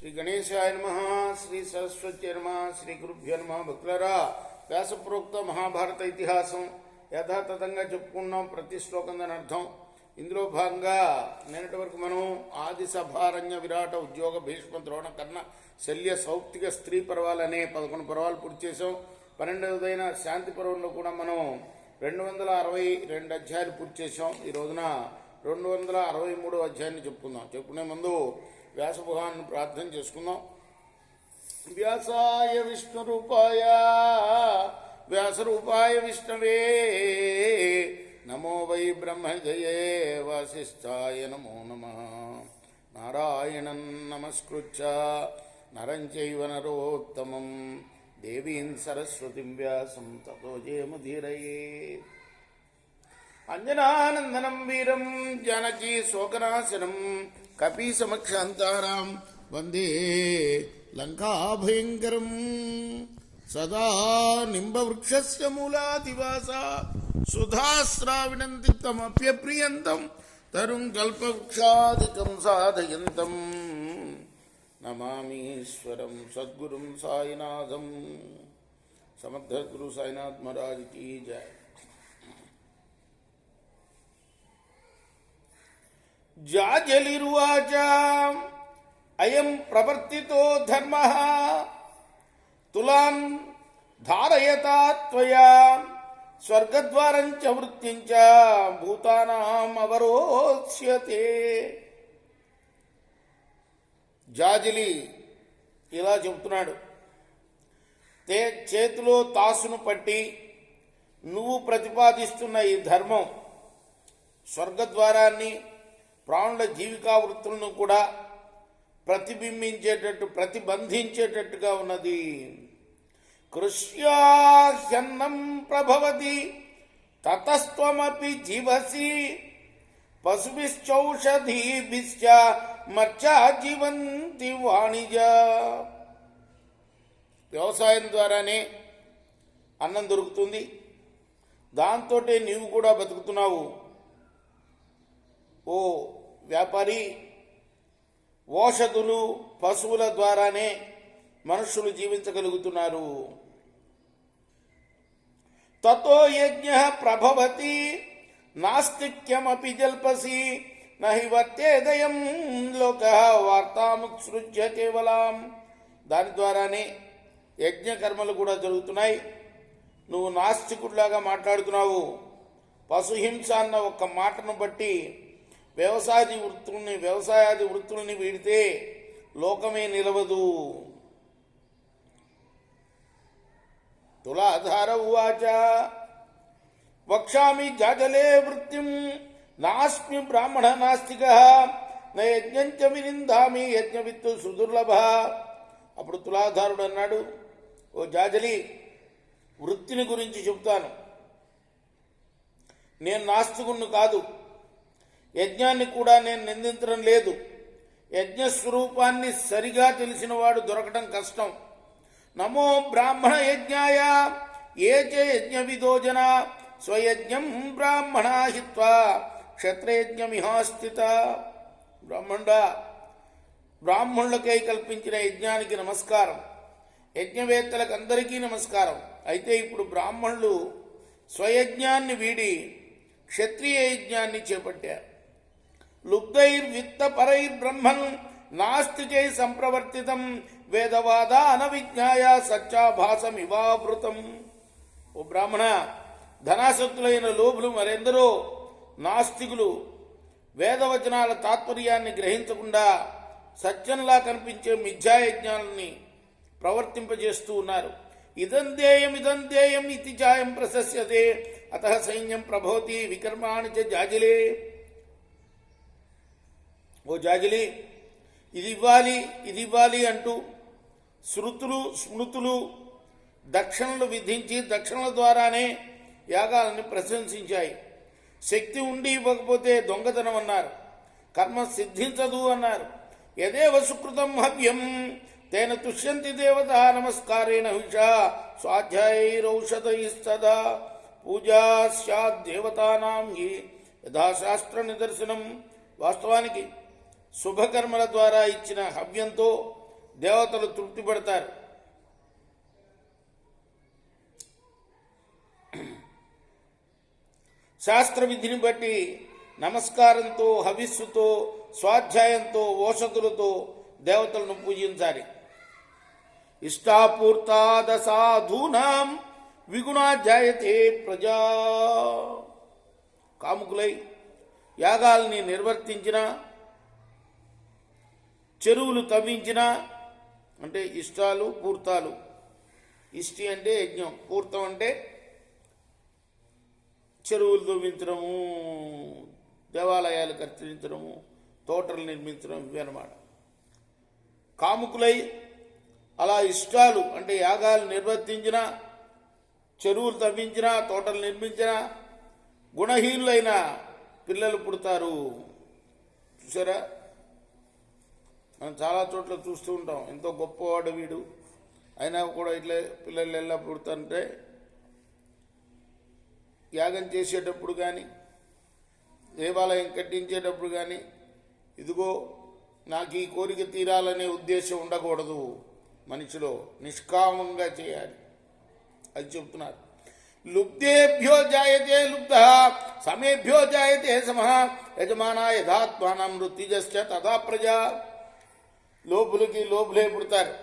శ్రీ గణేశాయ నమః. శ్రీ సరస్వతి నమః. శ్రీ గురుభ్యో నమః. భక్తులరా, వ్యాసప్రోక్త మహాభారత ఇతిహాసం యథాతథంగా చెప్పుకున్నాం. ప్రతి శ్లోకం దాని అర్థం. ఇందులో భాగంగా నిన్నటి వరకు మనం ఆది సభారణ్య విరాట ఉద్యోగ భీష్మ ద్రోణ కర్ణ శల్య సౌప్తిక స్త్రీ పర్వాలనే 11 పర్వాలు పూర్తి చేసాం. 12వదైన శాంతి పర్వంలో కూడా మనం 262 అధ్యాయాలు పూర్తి చేసాం. ఈ రోజున 263 అధ్యాయాన్ని చెప్పుకుందాం. చెప్పుకునే ముందు వ్యాస భగవాన్ని ప్రార్థన చేసుకుందాం. వ్యాసాయ విష్ణురూపాయ వ్యాసరూపాయ విష్ణవే నమో వై బ్రహ్మజయే వాసిష్ఠాయ నమో నమః. నారాయణం నమస్కృత్య నరం చైవ నరోత్తమం దేవీం సరస్వతిం వ్యాసం తతో జయముదీరయేత్. అంజనానందనం వీరం జానకీ శోకనాశనం కపీసమక్షాంతారాం వందే లంకాభయంకరం. సదా నింబవృక్షస్య మూలాదివాస సుధాస్రావిణంతి తమప్యప్రియంతం తరుం కల్పవృక్షాదికం సాధయంతం నమామీశ్వరం సద్గురుం సాయినాథం. సమర్థ గురు సాయినాథ్ మహారాజ్ కీ జయ. జాజలిరువాచ అయం ప్రవర్తితో ధర్మః తులాం ధారయతా త్వయా స్వర్గద్వారం చ వృత్తిం చ భూతానాం అవరోచ్యతే. జాజలి ఇలా చెబుతున్నాడు. చేతిలో తాసును పట్టి నువ్వు ప్రతిపాదిస్తున్న ఈ ధర్మం స్వర్గద్వారాన్ని ప్రాణుల జీవికా వృత్తులను కూడా ప్రతిబంధించేటట్టుగా ఉన్నది. కృష్యాహ్యన్నం ప్రభవతి తతస్త్వమపి జీవసి పశుభిశ్చౌషధీభిశ్చ మర్చా జీవంతి వాణిజ. వ్యవసాయం ద్వారానే అన్నం దొరుకుతుంది, దాంతో నీవు కూడా బతుకుతున్నావు. ఓ వ్యాపారి, ఓషధులు పశువుల ద్వారానే మనుషులు జీవించగలుగుతున్నారు. తతో యజ్ఞ ప్రభవతి నాస్తిక్యమపి జల్పసి నహి వర్తేదయం లోకః వార్తాముత్సృజ్య కేవలం. దాని ద్వారానే యజ్ఞకర్మలు కూడా జరుగుతున్నాయి. నువ్వు నాస్తికుడిలాగా మాట్లాడుతున్నావు. పశుహింస అన్న ఒక్క మాటను బట్టి వ్యవసాయాది వృత్తుల్ని వీడితే లోకమే నిలవదు. తులాధార ఉవాచ వక్షామి జాజలే వృత్తిం నాస్మి బ్రాహ్మణ నాస్తికః న యజ్ఞంచ వినిందామి యజ్ఞవిత్తు సుదుర్లభ. అప్పుడు తులాధారుడు అన్నాడు, ఓ జాజలి, వృత్తిని గురించి చెబుతాను. నేను నాస్తికుణ్ణి కాదు, యజ్ఞాన్ని కూడా నేను నిందించడం లేదు. యజ్ఞస్వరూపాన్ని సరిగా తెలిసినవాడు దొరకటం కష్టం. నమో బ్రాహ్మణ యజ్ఞాయ ఏ చ యజ్ఞ విదోజన స్వయజ్ఞం బ్రాహ్మణ హిత్వా క్షత్రయజ్ఞమిహాస్థిత. బ్రాహ్మణులకై కల్పించిన యజ్ఞానికి నమస్కారం, యజ్ఞవేత్తలకు అందరికీ నమస్కారం. అయితే ఇప్పుడు బ్రాహ్మణులు స్వయజ్ఞాన్ని వీడి క్షత్రియ యజ్ఞాన్ని చేపట్టారు. లుబ్ధైర్విత్త పరైర్బ్రహ్మన్ నాస్తికై సంప్రవర్తితం వేదవాద అనవిజ్ఞాయ సత్యాభాసమివావృతం. ఓ బ్రాహ్మణ, ధనాసక్తులైన లోభులు మరెందరో నాస్తికులు వేదవచనాల తాత్పర్యాన్ని గ్రహించకుండా సత్యంలా కనిపించే మిథ్యాయజ్ఞాలని ప్రవర్తింపజేస్తూ ఉన్నారు. ఇదం దేయం ఇది చాయం ప్రశస్యతే అత సైన్యం ప్రభవతి వికర్మాణి చ జాజిలే. ఓ జాజిలి, ఇది ఇవ్వాలి అంటూ శృతులు స్మృతులు దక్షిణలు విధించి దక్షిణల ద్వారానే యాగాలని ప్రశంసించాయి. శక్తి ఉండి ఇవ్వకపోతే దొంగతనం అన్నారు, కర్మ సిద్ధించదు అన్నారు. యదేవ సుకృతం హవ్యం తేన తుష్యంతి దేవత నమస్కారేణ హుషా స్వాధ్యాయైరౌషధైస్తదా పూజా స్యాద్దేవతానాం హి యథాశాస్త్ర నిదర్శనం. వాస్తవానికి శుభకర్మల ద్వారా ఇచ్చిన హవ్యంతో దేవతలు తృప్తి పడతారు. శాస్త్ర విధిని బట్టి నమస్కారంతో, హవిస్సుతో, స్వాధ్యాయంతో, ఓషధులతో దేవతలను పూజించాలి. ఇష్టాపూర్తాద సాధూనాం విగుణా జాయతే ప్రజా. కాముకులై యాగాల్ని నిర్వర్తించిన, చెరువులు తవ్వించిన, అంటే ఇష్టాలు పూర్తాలు. ఇష్టి అంటే యజ్ఞం, పూర్తం అంటే చెరువులు తవ్వించడము, దేవాలయాలు కత్తిరించడము, తోటలు నిర్మించడం, ఇవి అన్నమాట. కాముకులై అలా ఇష్టాలు అంటే యాగాలు నిర్వర్తించిన, చెరువులు తవ్వించిన, తోటలు నిర్మించిన గుణహీనులైన పిల్లలు పుడతారు. చూసారా, మనం చాలా చోట్ల చూస్తూ ఉంటాం. ఎంతో గొప్పవాడు వీడు, అయినా కూడా ఇట్లా పిల్లలు ఎలా పుడతారంటే యాగం చేసేటప్పుడు కానీ, దేవాలయం కట్టించేటప్పుడు కానీ, ఇదిగో నాకు ఈ కోరిక తీరాలనే ఉద్దేశం ఉండకూడదు. మనిషిలో నిష్కామంగా చేయాలి, అది చెప్తున్నారు. లుబ్ధేభ్యో జాయతే లుబ్ధ సమేభ్యో జాయతే సమః యజమానా యథాత్మానం వృత్తిజశ్చ తథా ప్రజా. లోపులకి లోపులే పుడతారు,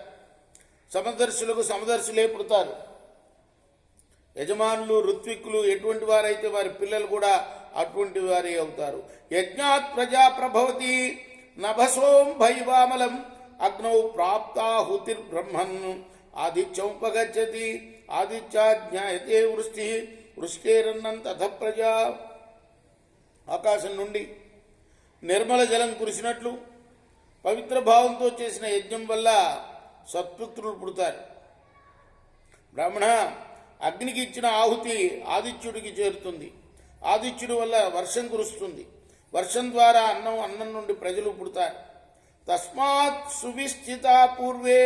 సమదర్శులకు సమదర్శులే పుడతారు. యజమానులు ఋత్విక్కులు ఎటువంటి వారైతే వారి పిల్లలు కూడా అటువంటి వారే అవుతారు. యజ్ఞాత్ ప్రజా ప్రభవతి నభసోం భైవామలం అగ్నౌ ప్రాప్తాహుతిర్బ్రహ్మన్ ఆదిత్యోపగచ్చతి ఆదిత్యాజ్ఞాయతే వృష్టి వృష్టిరన్నం తథ ప్రజా. ఆకాశం నుండి నిర్మల జలం కురిసినట్లు పవిత్ర భావంతో చేసిన యజ్ఞం వల్ల సత్పుత్రులు పుడతారు. బ్రాహ్మణ, అగ్నికి ఇచ్చిన ఆహుతి ఆదిత్యుడికి చేరుతుంది. ఆదిత్యుడి వల్ల వర్షం కురుస్తుంది. వర్షం ద్వారా అన్నం నుండి ప్రజలు పుడతారు. తస్మాత్ సువిస్థిత పూర్వే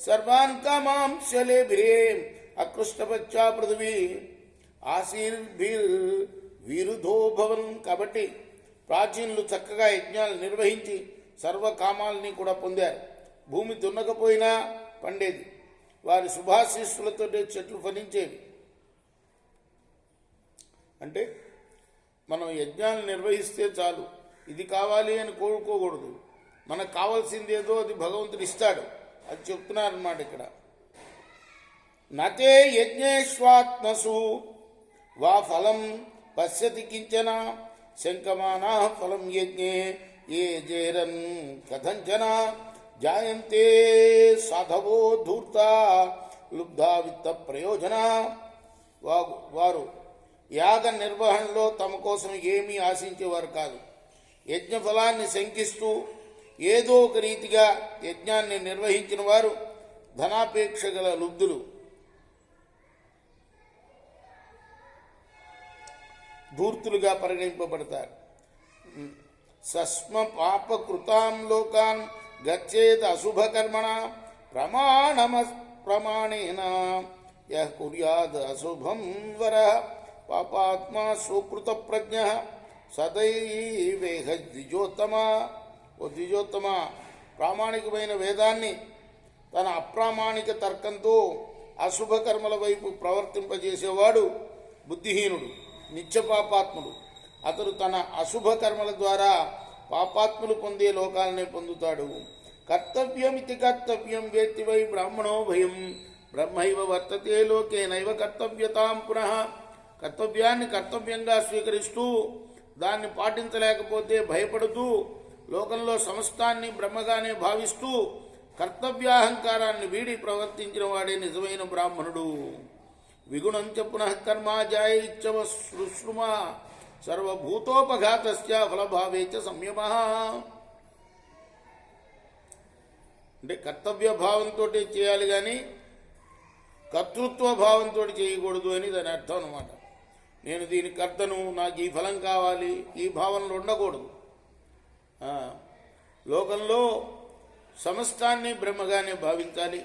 సర్వాన్ కామాంశలేభిరే అకృష్టపచ్చా పృథివీ ఆశీర్భిర్ విరుధో భవన్. కాబట్టి ప్రాచీనులు చక్కగా యజ్ఞాలు నిర్వహించి సర్వకామాలని కూడా పొందారు. భూమి దున్నకపోయినా పండేది. వారి శుభాశీస్సులతో చెట్లు ఫలించేవి. అంటే మనం యజ్ఞాలు నిర్వహిస్తే చాలు, ఇది కావాలి అని కోరుకోకూడదు. మనకు కావాల్సింది ఏదో అది భగవంతుడు ఇస్తాడు, అది చెప్తున్నారన్నమాట ఇక్కడ. నతే యజ్ఞేష్వాత్మసు వా ఫలం పశ్యతి కించన శంకమానా ఫలం యజ్ఞే ఏ జేరన్ కథంచన జాయంతే సాధవో ధూర్త లుబ్ధా విత్త ప్రయోజన. వారు యాగ నిర్వహణలో తమ కోసం ఏమీ ఆశించేవారు కాదు. యజ్ఞ ఫలాన్ని శంకిస్తూ ఏదో ఒక రీతిగా యజ్ఞాన్ని నిర్వహించిన వారు ధనాపేక్ష గల లుబ్ధులు, ధూర్తులుగా పరిగణింపబడతారు. సస్మ పాపకృతాం లోకాన్ గచ్చేత్ అశుభకర్మణ ప్రమాణేన యః కుర్యాద్ అశుభం వరః పాపాత్మా సుకృత ప్రజ్ఞ సదైవేహ ద్విజోత్తమ. ఓ ద్విజోత్తమ, ప్రామాణికమైన వేదాన్ని తన అప్రామాణిక తర్కంతో అశుభకర్మల వైపు ప్రవర్తింపజేసేవాడు బుద్ధిహీనుడు, నిత్యపాపాత్ముడు. అతడు తన అశుభ కర్మల ద్వారా పాపాత్ములు పొందే లోకాలనే పొందుతాడు. కర్తవ్యమితి కర్తవ్యం వేత్తి వై బ్రాహ్మణో భయం బ్రహ్మైవ వర్తతే లోకే నైవ కర్తవ్యతాం పునః. కర్తవ్యాన్ని కర్తవ్యంగా స్వీకరిస్తూ దాన్ని పాటించలేకపోతే భయపడుతూ లోకంలో సమస్తాన్ని బ్రహ్మగానే భావిస్తూ కర్తవ్యాహంకారాన్ని వీడి ప్రవర్తించిన వాడే నిజమైన బ్రాహ్మణుడు. విగుణంచ పునః కర్మాజాయ ఇచ్చవ శృశ్రుమ సర్వభూతోపఘాతస్య ఫలభావేచ సంయమ. అంటే కర్తవ్య భావంతో చేయాలి కానీ కర్తృత్వ భావంతో చేయకూడదు అని దాని అర్థం అన్నమాట. నేను దీని కర్తను, నాకు ఈ ఫలం కావాలి, ఈ భావనలు ఉండకూడదు. లోకంలో సమస్తాన్ని బ్రహ్మగానే భావించాలి.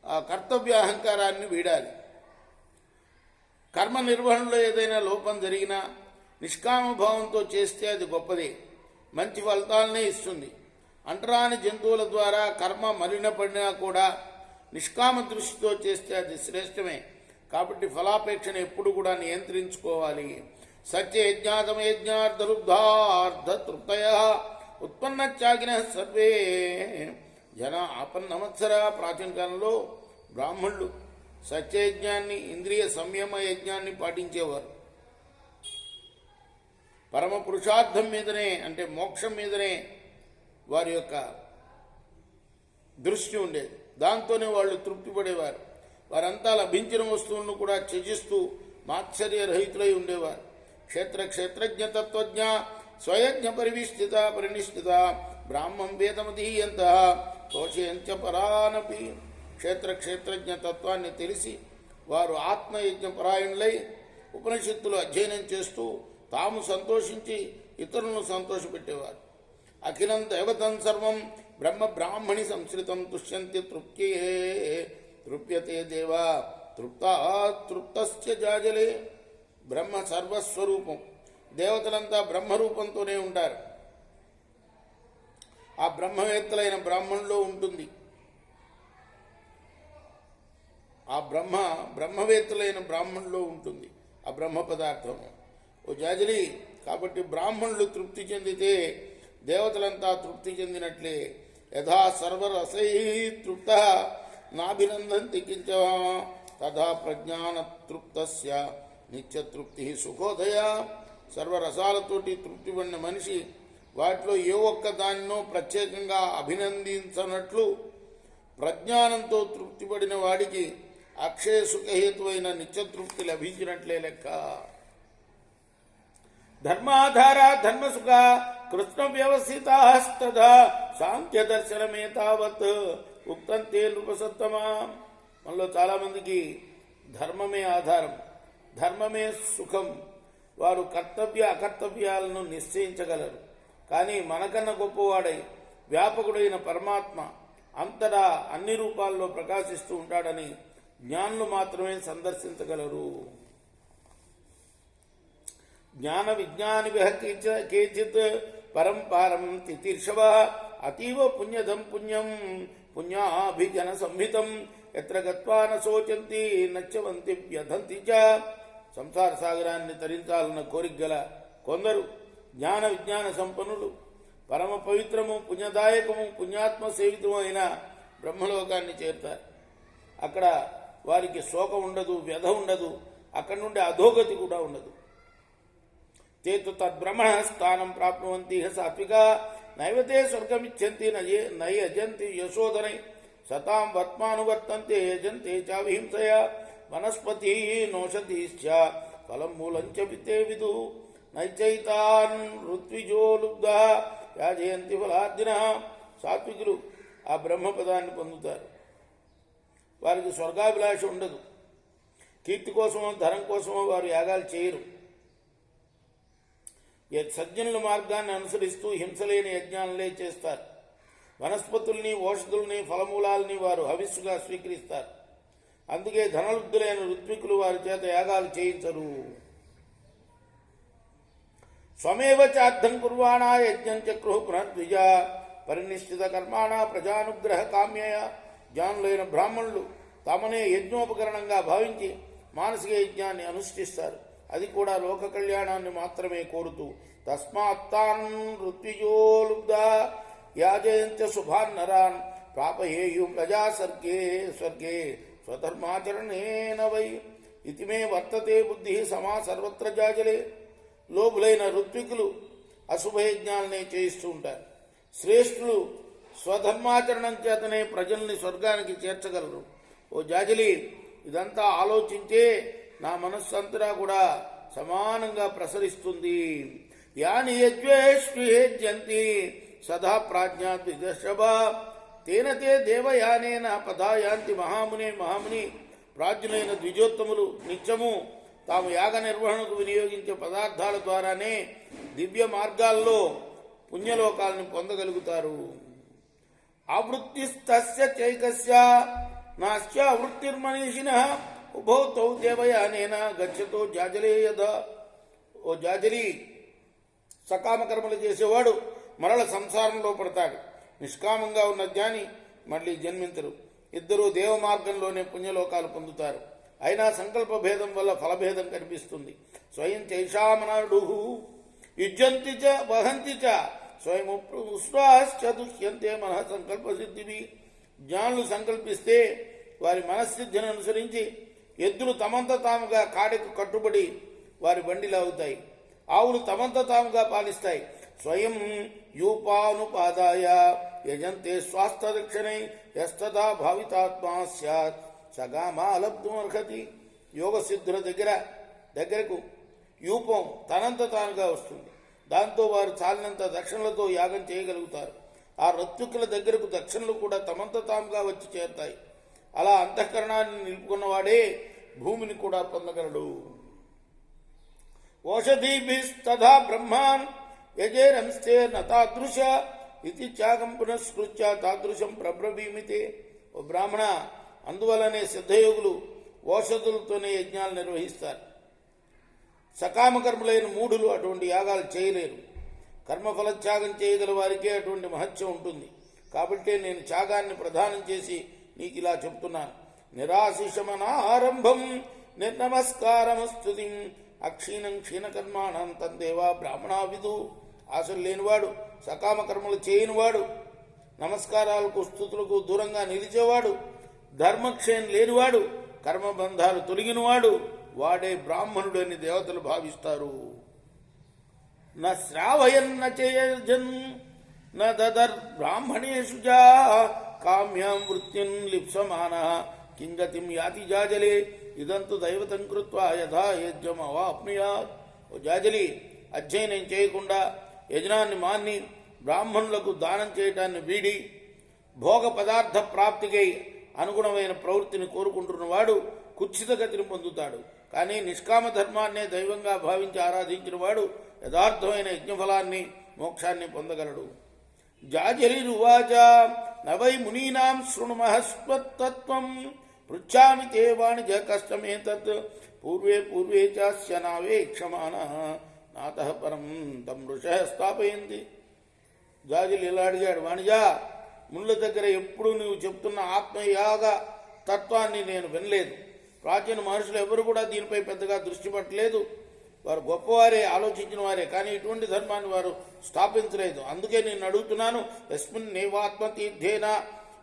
ఆ కర్తవ్య అహంకారాన్ని వీడాలి. కర్మ నిర్వహణలో ఏదైనా లోపం జరిగినా నిష్కామ భావంతో చేస్తే అది గొప్పదే, మంచి ఫలితాలనే ఇస్తుంది. అంటరాని జంతువుల ద్వారా కర్మ మలినపడినా కూడా నిష్కామ దృష్టితో చేస్తే అది శ్రేష్టమే. కాబట్టి ఫలాపేక్షను ఎప్పుడు కూడా నియంత్రించుకోవాలి. సత్యయజ్ఞాతమయజ్ఞార్థరుద్ధార్థ తృప్తయ ఉత్పన్నత్యాగిన సర్వే జన ఆపన్నమత్సర. ప్రాచీన కాలంలో బ్రాహ్మణులు సత్యయజ్ఞాన్ని, ఇంద్రియ సంయమ యజ్ఞాన్ని పాటించేవారు. పరమ పురుషార్థం మీదనే, అంటే మోక్షం మీదనే వారి యొక్క దృష్టి ఉండేది. దాంతోనే వాళ్ళు తృప్తి పడేవారు. వారంతా లభించిన వస్తువులను కూడా త్యజిస్తూ మాత్సర్యరహితులై ఉండేవారు. క్షేత్రజ్ఞ తత్వజ్ఞ స్వయజ్ఞ పరినిష్ఠిత బ్రాహ్మం వేదమధీయంత తోషయంచ పరానపి. క్షేత్రజ్ఞ తత్వాన్ని తెలిసి వారు ఆత్మయజ్ఞ పరాయణులై ఉపనిషత్తులు అధ్యయనం చేస్తూ తాము సంతోషించి ఇతరులను సంతోషపెట్టేవారు. అఖిలం దైవతం సర్వం బ్రహ్మ బ్రాహ్మణి సంశ్రితం తుష్యంతి తృప్యతే దేవా తృప్తస్య జాజలే. బ్రహ్మ సర్వస్వరూపం. దేవతలంతా బ్రహ్మరూపంతోనే ఉంటారు. ఆ బ్రహ్మవేత్తలైన బ్రాహ్మణులో ఉంటుంది. ఆ బ్రహ్మవేత్తలైన బ్రాహ్మణులో ఉంటుంది ఆ బ్రహ్మ పదార్థం. ఓ జాజలి, కాబట్టి బ్రాహ్మణులు తృప్తి చెందితే దేవతలంతా తృప్తి చెందినట్లే. యథా సర్వరసై తృప్త నాభినందంతి కించ తథా ప్రజ్ఞాన తృప్తస్య నిత్యతృప్తి సుఖోదయ. సర్వరసాలతోటి తృప్తి పడిన మనిషి వాటిలో ఏ ఒక్క దానినో ప్రత్యేకంగా అభినందించనట్లు ప్రజ్ఞానంతో తృప్తిపడిన వాడికి అక్షయ సుఖహేతువైన నిత్యతృప్తి లభించినట్లే లెక్క. ధర్మాధార ధర్మసుఖ కృష్ణ వ్యవస్థితా సాంఖ్య దర్శనమే తావత్ ఉక్తంతే నృపసత్తమా. మనలో చాలామందికి ధర్మమే ఆధారం, ధర్మమే సుఖం. వారు కర్తవ్య అకర్తవ్యాలను నిశ్చయించగలరు. కానీ మనకన్నా గొప్పవాడై వ్యాపకుడైన పరమాత్మ అంతటా అన్ని రూపాల్లో ప్రకాశిస్తూ ఉంటాడని జ్ఞానులు మాత్రమే సందర్శించగలరు. జ్ఞాన విజ్ఞానిభ్యః కేచిత్ పరంపారం తితిర్షవ అతీవ పుణ్యదం పుణ్యం పుణ్యాభిజన సంహితం ఎత్ర గత్వా న శోచంతి నచ్చవంతి వ్యధంతి చ. సంసార సాగరాన్ని తరించాలన్న కోరిక గల కొందరు జ్ఞాన విజ్ఞాన సంపన్నులు పరమ పవిత్రము పుణ్యదాయకము పుణ్యాత్మ సేవితము అయిన బ్రహ్మలోకాన్ని చేరుతారు. అక్కడ వారికి శోకం ఉండదు, వ్యధ ఉండదు. అక్కడి నుండి అధోగతి కూడా ఉండదు. తేతు తద్బ్రహ్మణ స్థానం ప్రాప్నువంతి సాత్విక నైవతే స్వర్గమిచ్చంతి నయజంతి యశోధనై సతాం వర్త్మానువర్తంతే యజంతే చావిహింసయ వనస్పతి నోషధీశ్చ ఫలం మూలంచ వితే విదు నైచైతాన్ ఋత్విజో లుబ్ధ యాజయంతి ఫలార్జున. సాత్వికులు ఆ బ్రహ్మపదాన్ని పొందుతారు. వారికి స్వర్గాభిలాష ఉండదు. కీర్తి కోసమో ధనం కోసమో వారు యాగాలు చేయరు. సజ్జనుల మార్గాన్ని అనుసరిస్తూ హింసలేని యజ్ఞాలనే చేస్తారు. వనస్పతుల్ని ఓషధుల్ని ఫలమూలాలని వారు హవిస్సుగా స్వీకరిస్తారు. అందుకే ధనలుబ్ధులైన ఋత్వికులు వారి చేత యాగాలు చేయించరు. స్వమేవ చార్థం కుర్వాణా యజ్ఞం చక్రు పునర్ద్విజ పరినిష్ఠిత కర్మాణ ప్రజానుగ్రహ కామ్యయ. జ్ఞానులైన బ్రాహ్మణులు తామనే యజ్ఞోపకరణంగా భావించి మానసిక యజ్ఞాన్ని అనుష్ఠిస్తారు. అది కూడా లోక కళ్యాణాన్ని మాత్రమే కోరుతూ. తస్మాత్తాన్ ఋత్విజోలుబ్ధ యాజయంచ శుభాన్ నరాన్ ప్రాపయేయు ప్రజా స్వర్గే స్వధర్మాచరణేన వై ఇతి మే వర్తతే బుద్ధి సమా సర్వత్ర జాజలే. లోపులైన ఋత్వికులు అశుభయజ్ఞాలనే చేయిస్తూ ఉంటారు. శ్రేష్ఠులు స్వధర్మాచరణం చేతనే ప్రజల్ని స్వర్గానికి చేర్చగలరు. ఓ జాజలి, ఇదంతా ఆలోచించే నా మనస్సు అంతటా కూడా సమానంగా ప్రసరిస్తుంది. యాని యజ్వేష్విహేజ్యంతి సదా ప్రాజ్ఞా ద్విదర్శభ తేన తే దేవయానేన పదాయాంతి మహాముని. ప్రాజ్ఞులైన ద్విజోత్తములు నిత్యము తాము యాగ నిర్వహణకు వినియోగించే పదార్థాల ద్వారానే దివ్య మార్గాల్లో పుణ్యలోకాలను పొందగలుగుతారు. ఆవృత్తిస్తస్య చైకస్య నాస్య వృత్తిర్మనీషినః ఉభౌ తౌ దేవయానేన గచ్చతో జాజలే యథ. ఓ జాజలి, సకామ కర్మలు చేసేవాడు మరల సంసారంలో పడతాడు. నిష్కామంగా ఉన్న జ్ఞాని మళ్ళీ జన్మించరు. ఇద్దరూ దేవ మార్గంలోనే పుణ్యలోకాలు పొందుతారు. అయినా సంకల్ప భేదం వల్ల ఫలభేదం కనిపిస్తుంది. స్వయం చైషామనాడు యుజ్యంతి చ వహంతి చ స్వయం ఉష్వాశ్చ దుష్యంతే మనః సంకల్ప సిద్ధివి. జ్ఞానులు సంకల్పిస్తే వారి మనస్థితిని అనుసరించి ఎద్దులు తమంత తాముగా కాడకు కట్టుబడి వారి బండిలు అవుతాయి. ఆవులు తమంత తాముగా పాలిస్తాయి. స్వయం యూపానుపాదాయ యజంతే స్వాస్థదక్షిణై యస్తదా భావితాత్మా స్యాత్ సగామాలబ్ధుమర్హతి. యోగ సిద్ధుల దగ్గరకు యూపం తనంత తానుగా వస్తుంది. దాంతో వారు చాలినంత దక్షిణలతో యాగం చేయగలుగుతారు. ఆ ఋత్విక్కుల దగ్గరకు దక్షిణలు కూడా తమంత తాముగా వచ్చి చేరుతాయి. అలా అంతఃకరణాన్ని నిలుపుకున్నవాడే భూమిని కూడా పొందగలడు. ఓషధీభిస్తథా బ్రహ్మాన్ యజేరంస్తే నతాదృశ ఇది త్యాగం పునఃస్కృత్య తాదృశం ప్రబ్రవీమితే. ఓ బ్రాహ్మణ, అందువలనే సిద్ధయోగులు ఓషధులతోనే యజ్ఞాలు నిర్వహిస్తారు. సకామకర్ములైన మూఢులు అటువంటి యాగాలు చేయలేరు. కర్మఫల త్యాగం చేయగల వారికే అటువంటి మహత్యం ఉంటుంది. కాబట్టి నేను త్యాగాన్ని ప్రదానం చేసి నీకు ఇలా చెప్తున్నాను. నిరాశిషమనారంభం నిర్నమస్కారమస్తుతిం అక్షీణం క్షీణకర్మాణం తందేవా బ్రాహ్మణా విదు. ఆశలు లేనివాడు, సకామ కర్మలు చేయనివాడు, నమస్కారాలకు స్థుతులకు దూరంగా నిలిచేవాడు, ధర్మక్షయం లేనివాడు, కర్మబంధాలు తొలగినవాడు వాడే బ్రాహ్మణుడు అని దేవతలు భావిస్తారు. న శ్రావయన్న చేయజన్ న దదర్ బ్రాహ్మణేషు జా కామ్యాం వృత్తిం లిప్సమాన కింగతిం యాతి జాజలే ఇదంతు దైవతం కృత్వా యథా యజ్ఞం అవాప్నుయాత్. ఓ జాజలి, అధ్యయనం చేయకుండా యజ్ఞాన్ని మాన్ని బ్రాహ్మణులకు దానం చేయటాన్ని వీడి భోగ పదార్థ ప్రాప్తికై అనుగుణమైన ప్రవృత్తిని కోరుకుంటున్నవాడు కుత్సిత గతిని పొందుతాడు. కానీ నిష్కామ ధర్మాన్నే దైవంగా భావించి ఆరాధించిన వాడు యథార్థమైన యజ్ఞఫలాన్ని మోక్షాన్ని పొందగలడు. జాజలిరువాచ నవై మునీనాం శృణుమహస్వత్తత్వం పృచ్ఛామి తే వాణిజ కష్టమే తత్ పూర్వే చాస్య నావే క్షమాన నాతః పరం తం ఋషః స్థాపయంతి. జాజులు ఇలా అడిగాడు, వాణిజా, ముళ్ళ దగ్గర ఎప్పుడు నువ్వు చెప్తున్న ఆత్మయాగ తత్వాన్ని నేను వినలేదు. ప్రాచీన మహర్షులు ఎవరు కూడా దీనిపై పెద్దగా దృష్టి పెట్టలేదు. వారు గొప్పవారే, ఆలోచించిన వారే, కానీ ఇటువంటి ధర్మాన్ని వారు స్థాపించలేదు. అందుకే నేను అడుగుతున్నాను. యస్మిన్ నైవాత్మతీర్థేన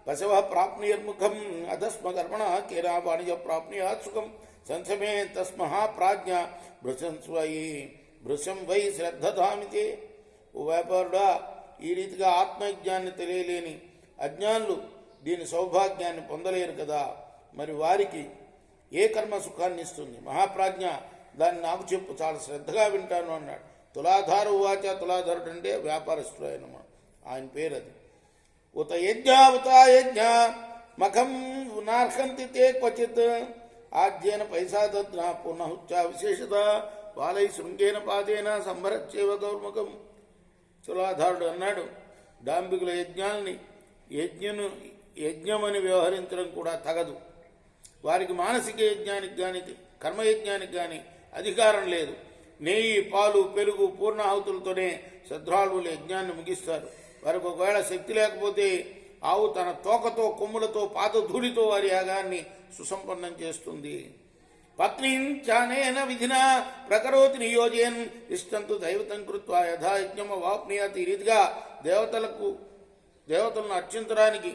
పశవ ప్రాప్నుయర్ముఖం అధస్మ కర్మణ కేనా వాణిజ ప్రాప్నుయాత్ సుఖం సంసమే తస్మహ ప్రాజ్ఞ భృశం వై శ్రద్ధధామితే. ఓ వ్యాపారుడా, ఈ రీతిగా ఆత్మయజ్ఞాన్ని తెలియలేని అజ్ఞానులు దీని సౌభాగ్యాన్ని పొందలేరు కదా. మరి వారికి ఏ కర్మ సుఖాన్ని ఇస్తుంది? మహాప్రాజ్ఞ, దాన్ని నాకు చెప్పు, చాలా శ్రద్ధగా వింటాను అన్నాడు. తులాధారు ఉవాచ. తులాధారుడు అంటే వ్యాపారస్తుడు ఆయన పేరు అది. ఉత యజ్ఞ మఖం నార్హంతి తే క్వచిత్ ఆద్యేన పైసా దద్నా పునః విశేషత బాలై శృంగేన పాదేన సంభరచ్చేవ గౌర్ముఖం. తులాధారుడు అన్నాడు, డాంబికుల యజ్ఞాల్ని యజ్ఞమని వ్యవహరించడం కూడా తగదు. వారికి మానసిక యజ్ఞానికి కానీ కర్మయజ్ఞానికి కానీ అధికారం లేదు. నెయ్యి, పాలు, పెరుగు, పూర్ణాహుతులతోనే శ్రద్ధాళువులు యజ్ఞాన్ని ముగిస్తారు. వారికి ఒకవేళ శక్తి లేకపోతే ఆవు తన తోకతో, కొమ్ములతో, పాత ధూళితో వారి యాగాన్ని సుసంపన్నం చేస్తుంది. పత్నీంచానేన విధినా ప్రకరోతి నియోజయన్ ఇష్టంతు దైవతం కృత్వా యథా యజ్ఞమ వాప్నియాతి. ఈ రీతిగా దేవతలను అర్చించడానికి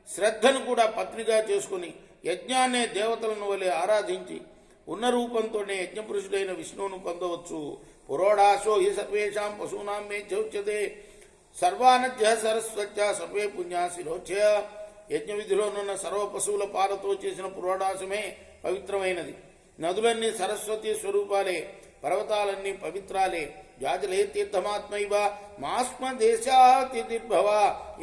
శ్రద్ధను కూడా పత్నిగా చేసుకుని యజ్ఞాన్నే దేవతలను వలె ఆరాధించి ఉన్న రూపంతోనే యజ్ఞపురుషుడైన విష్ణువును పొందవచ్చు. పురోడాశో హి సర్వేషాం పశూనాం మే చౌచ్యతే సర్వానజ్య సరస్వత్య సర్వే పుణ్యా శిరోచ్య. యజ్ఞ విధిలోనున్న సర్వ పశువుల పాలతో చేసిన పురోడాశమే పవిత్రమైనది. నదులన్నీ సరస్వతి స్వరూపాలే, పర్వతాలన్నీ పవిత్రాలే. జాజలే తీర్థమాత్మైవ మాస్మ దేశాతిర్భవ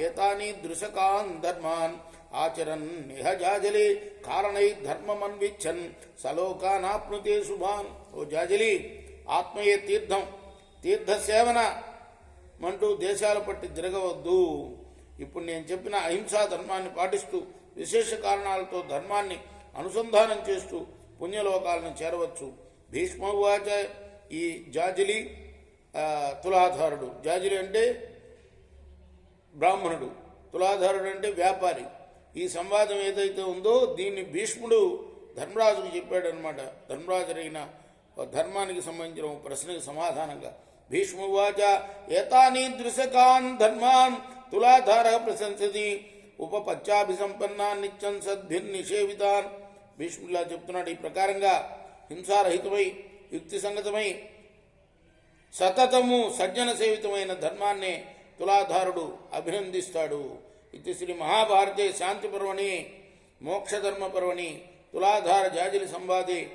ఏతాని దృశకాన్ ధర్మాన్ ఆచరన్ నిహ జాజలి కారణై ధర్మమన్విచ్చన్ సలోకానాప్నుతే శుభాన్. ఓ జాజలి, ఆత్మయే తీర్థం, తీర్థసేవన అంటూ దేశాల పట్టి తిరగవద్దు. ఇప్పుడు నేను చెప్పిన అహింసా ధర్మాన్ని పాటిస్తూ విశేష కారణాలతో ధర్మాన్ని అనుసంధానం చేస్తూ పుణ్యలోకాలను చేరవచ్చు. భీష్మవాచ. ఈ జాజలి తులాధారుడు. జాజలి అంటే బ్రాహ్మణుడు, తులాధారుడు అంటే వ్యాపారి. ఈ సంవాదం ఏదైతే ఉందో దీన్ని భీష్ముడు ధర్మరాజుకు చెప్పాడనమాట. ధర్మరాజురైన ధర్మానికి సంబంధించిన ఒక ప్రశ్నకు సమాధానంగా భీష్మువాచ ఏతాని దృశకాన్ ధర్మాన్ తులాధార ప్రశంసతి ఉపపత్యాభిసంపన్నాన్ నిత్యం సద్భిర్నిషేవితాన్. భీష్ముడిలా చెప్తున్నాడు. ఈ ప్రకారంగా హింసారహితమై యుక్తి సంగతమై సతతము సజ్జన సేవితమైన ధర్మాన్నే తులాధారుడు అభినందిస్తాడు. ఇది శ్రీ మహాభారతే శాంతి పర్వణి మోక్షధర్మ పర్వణి తులాధార జాజిలి సంవాదే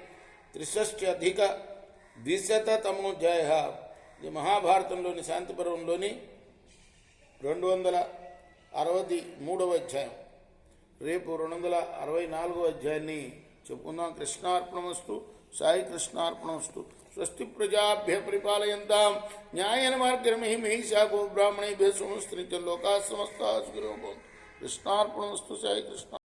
63 ఇది మహాభారతంలోని శాంతి పర్వంలోని 263వ అధ్యాయం. రేపు 264వ అధ్యాయాన్ని చెప్పుకుందాం. కృష్ణార్పణమస్తు. సాయి కృష్ణార్పణమస్తు. స్వస్తి ప్రజాభ్య పరిపాలయంతాం న్యాయేన మార్గేణ మహిషా గో బ్రాహ్మణేభ్యः శుభమస్తు. లోకాः సమస్తాः సుఖినో భవంతు. కృష్ణార్పణమస్తు. సాయి కృష్ణ.